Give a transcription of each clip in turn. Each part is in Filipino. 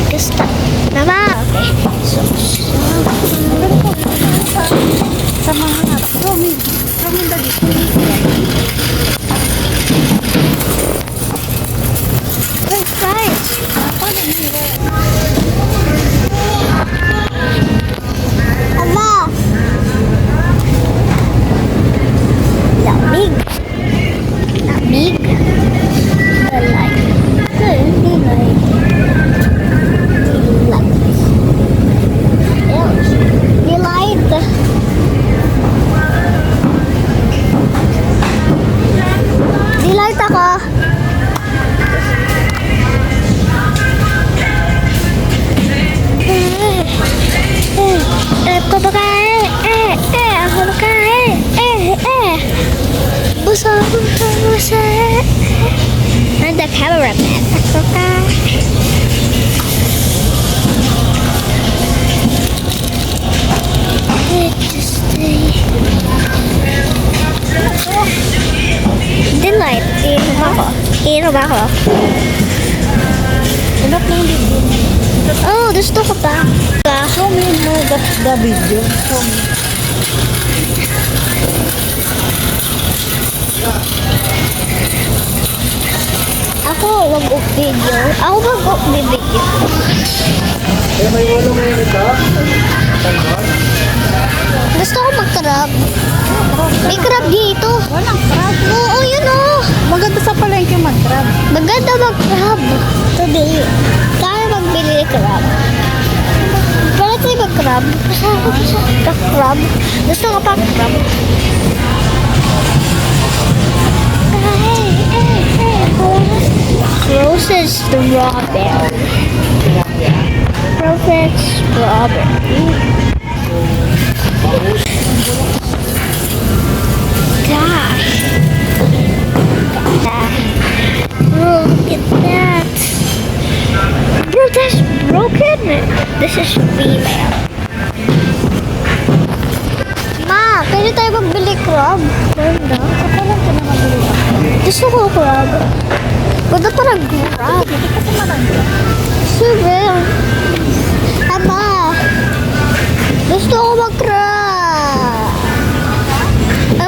Gusto. Mama. Okay. Sa mga Romy dali. French fries. Mama. Lamig. Lamig. Dalay. Dilay. Delight. Delight ako. Ako makain. Ako makain. Busa. And the cameraman. Ako makain. Delight. Iinom ako. Enough lang din. Oh, gusto ko pa. Show me the video. Show me. Ako, wag-up video. Ako wag-up video. May walo ngayon ito? Gusto ko mag-crab. May crab dito. Walang crab. Oo, yun oh. Maganda sa palengke mag-crab. Maganda mag-crab. Today, tayo magbili ng crab. Para tayo mag-crab. Crab. Gusto ko pa crab. Frozen strawberry. Frozen strawberry. Gosh. Look at that. Bro, that's broken. This is female. Ma, pwede tayo magbili crab? Ganda. Kapalang ko na mabili ako. Gusto ko crab. Ganda pa ng crab. Hindi kasi malanda. Super. Ama, gusto ko mag-crab.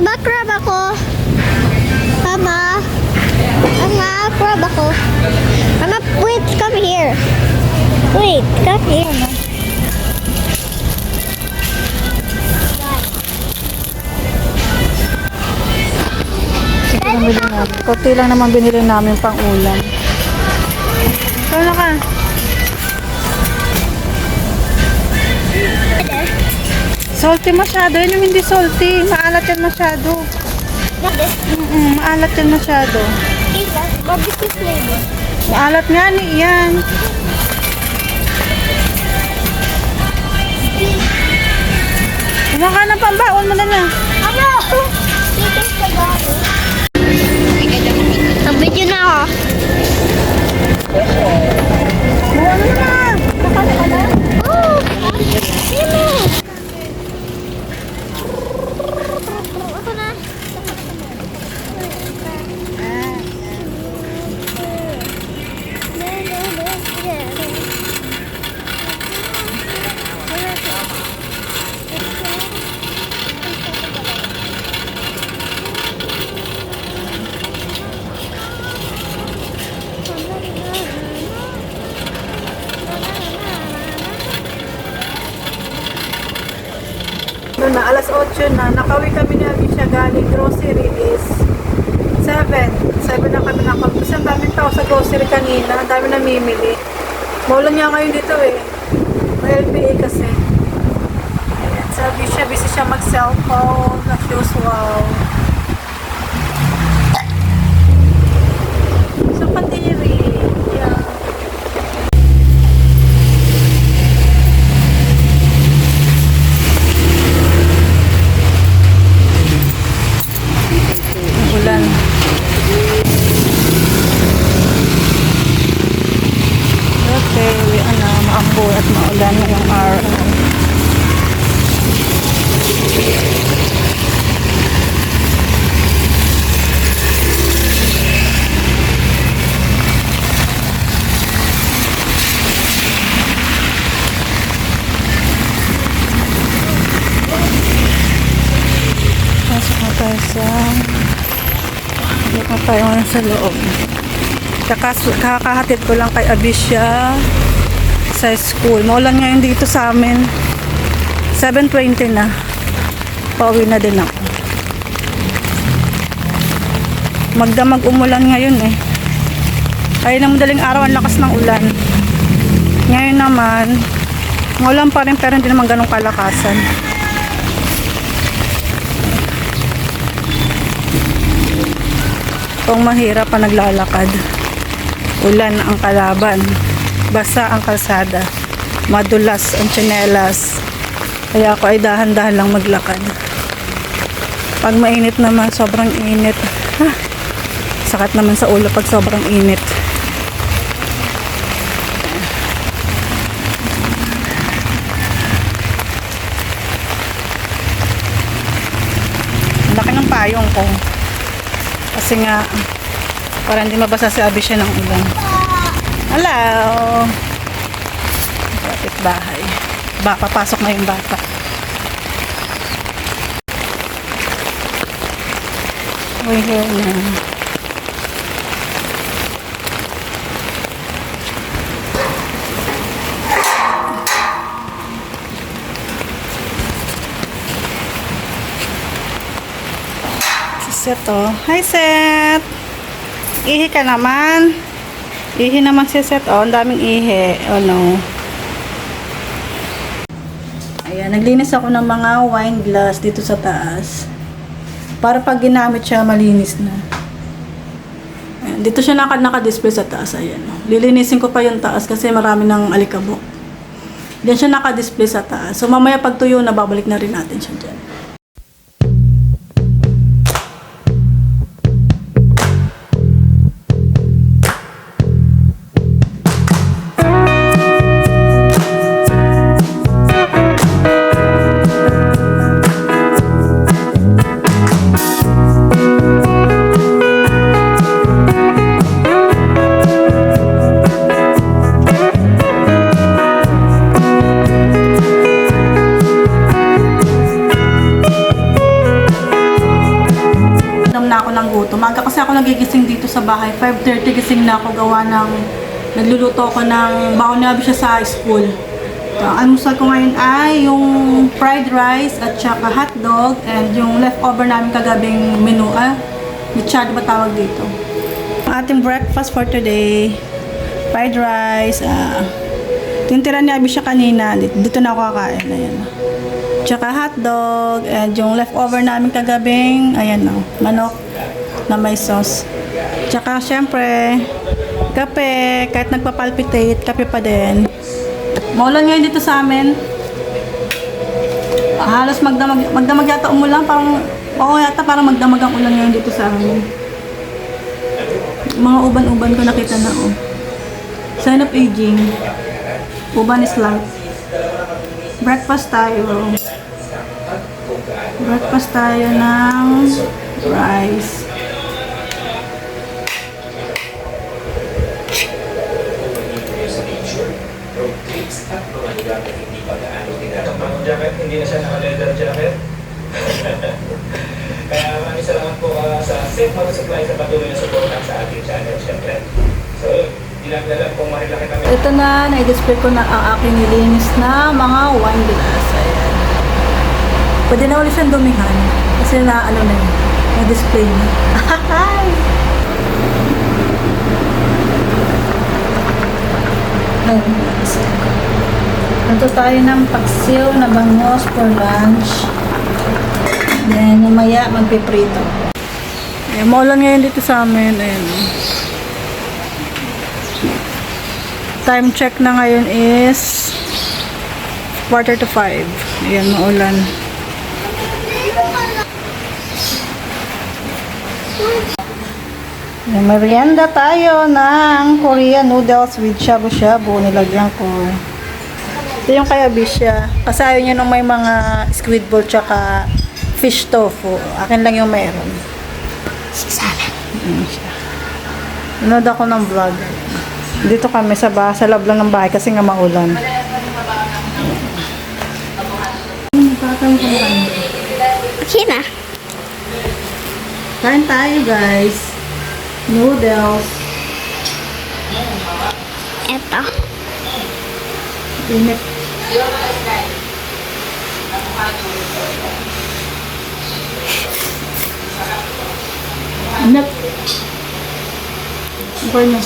Ama, crab ako. Ama. Ama, crab ako. Ama, wait, come here. Wait, come here. Binili namin. Kunti lang naman binili namin pang ulam. Ano ka? Salty masyado. Yun yung hindi salty. Maalat yan masyado. Maalat yan masyado. Barbecue flavor. Maalat nga ni yan. Kumaka na pambaon mo na lang. Ano? Chicken spaghetti. Nag-video na ako. Ano na? Kakala ka na? Oh! Sino? Ako na. Noon na, alas 8 na, nakauwi kami ni Alicia galing grocery is 7 na kami nakauwi. Kasi ang daming tao sa grocery kanina, ang dami namimili. Maulan nga ngayon dito eh. May LPA kasi. Ayan, sa Alicia, busy siya mag-cellphone, as usual. Sa Patiri, yeah. Ulan. Okay. Ulan ngayong araw. Pasok na tayo ngayon sa loob. Kakahatid ko lang kay Abisha sa school. Maulan ngayon dito sa amin. 7:20 na. Pauwi na din ako. Magdamag umulan ngayon eh. Ay na madaling araw ang lakas ng ulan. Ngayon naman, maulan pa rin pero hindi naman ganong kalakasan. Kung mahirap pa naglalakad. Ulan ang kalaban. Basa ang kalsada. Madulas ang tsinelas. Kaya ako ay dahan-dahan lang maglakad. Pag mainit naman, sobrang init. Sakat naman sa ulo pag sobrang init. Laki ng payong ko. Kasi nga, para hindi mabasa si Abisha ng ulan. Hello! Kapit bahay. Papasok na yung bata. We're here na. Set oh. Hi Set! Ihi ka naman. Ihi naman si Set oh. Ang daming ihi. Oh no. Ayan. Naglinis ako ng mga wine glass dito sa taas. Para pag ginamit siya, malinis na. Ayan. Dito siya naka-display sa taas. Ayan. Lilinisin ko pa yung taas kasi marami ng alikabok. Diyan siya naka-display sa taas. So mamaya pag tuyo na, babalik na rin natin siya dyan. Umaga kasi ako nagigising dito sa bahay. 5:30 gising na ako gawa ng nagluluto ako ng baon na siya sa school. Ang almusal ko ngayon ay yung fried rice at saka hotdog and yung leftover namin kagabing menu. Michad ba tawag dito? Ang ating breakfast for today. Fried rice. Tintira ni Abisha kanina. Dito na ako kakain. Ayan. Tsaka hotdog and yung leftover namin kagabing, ayan o, manok na may sauce. Tsaka syempre, kape, kahit nagpapalpitate, kape pa din. Maulan ngayon dito sa amin. Halos magdamag yata umulan, parang, oo yata parang magdamag ang ulan ngayon dito sa amin. Mga uban-uban ko nakita na oh. Sign of aging. Uban is life. Breakfast tayo. Breakfast tayo ng rice. Hindi na siya naka-leather jacket. Kaya maraming salamat po sa Safe Motor Supply sa patuloy na suporta sa ating channel, syempre. So, ilang kung marilaki kami. Ito na, na-display ko na ang aking nilinis na mga wine glass. Ayan. Pwede na ulit siyang dumihan. Kasi na, ano na yun, na-display na. Ito tayo ng paksiw na bangos for lunch. Then, mamaya magpiprito. Ayan, maulan ngayon dito sa amin. Ayan. Time check na ngayon is 4:45. Ayan, maulan. Ayan, merienda tayo ng Korean noodles with shabu-shabu. Nilagyan ko Ito yung kay Abisha. Kasi ayaw niya nung may mga squid ball tsaka fish tofu. Akin lang yung mayroon. Sisala. Siya. Nanood ako ng vlog. Dito kami sa loob lang ng bahay kasi nga maulan. Okay na. Kain tayo guys. Noodles. Eto. Init. Init. Okay na.